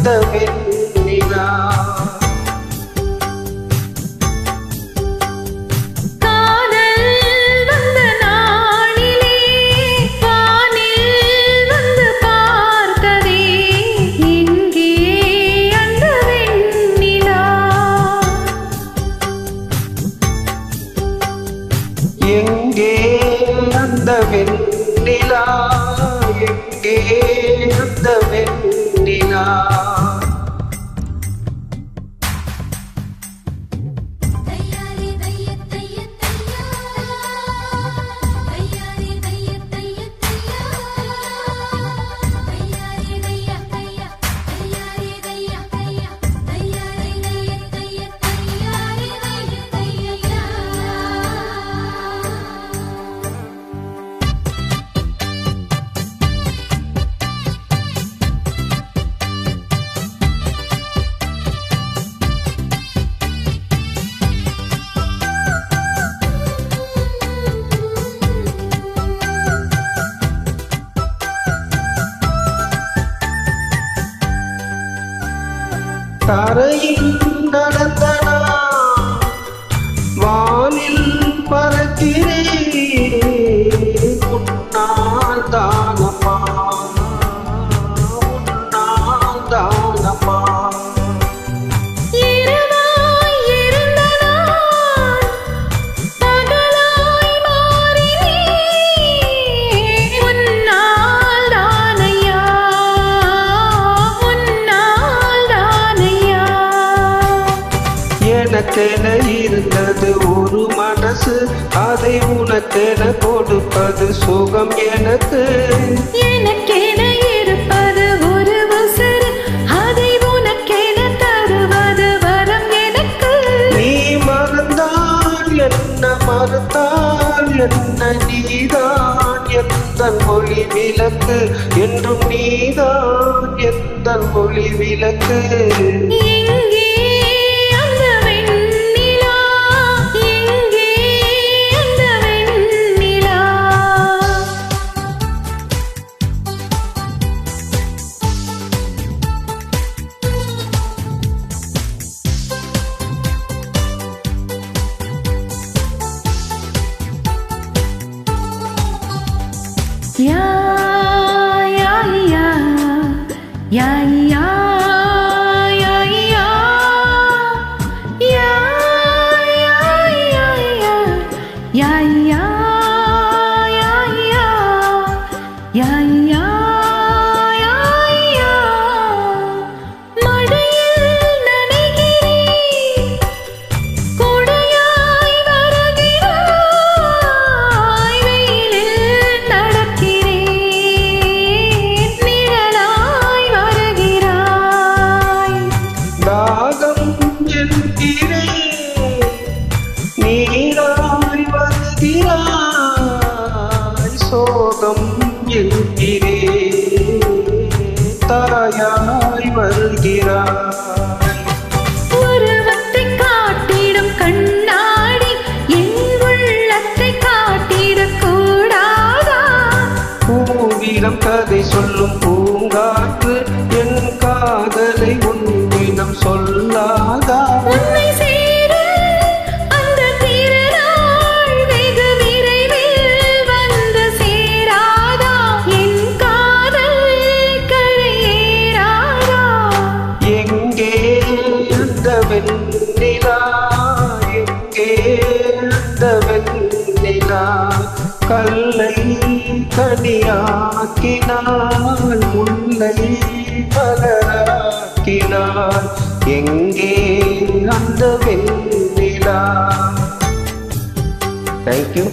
அந்த வெண்ணிலா எங்கே அந்த வெண்ணிலா எங்கே அந்த வெண்ணிலா தரையில் நடந்தனா வானில் பறக்கிறேன் உன்னால் தானம்மா உன்னால் தானம்மா எனக்கென இருந்தது ஒரு மனசு அதை உனக்கென கொடுப்பது சுகம் எனக்கு எனக்கென இருப்பது ஒரு உசுறு அதை உனக்கென தருவது வரம் எனக்கு நீ மறந்தால் என்ன மறுத்தால் என்ன நீதான் எந்த மொழி விளக்கு என்றும் நீதான் எந்த மொழி விளக்கு Ya ya ya ya ya ya ya ya ya ya ya ya ya ya நீராய் வருகிறாய் சோகம் என்கிறே தாயாய் வருகிறாய் உருவத்தை காட்டிடும் கண்ணாடி என் உள்ளத்தை காட்டிடக் கூடாதா பூவிடம் கதை சொல்லும் பூங்காற்று என் காதலை உன்னிடம் சொல்லாதா உன்னை சேர அந்த திருநாள் வெகு விரைவில் வந்து சேராதா என் காதல் கரையேறாதா எங்கே அந்த வெண்ணிலா எங்கே அந்த வெண்ணிலா கல்லை கனியாக்கினாள் முல்லை மலராக்கினாள் எங்கே அந்த வெண்ணிலா. Thank you.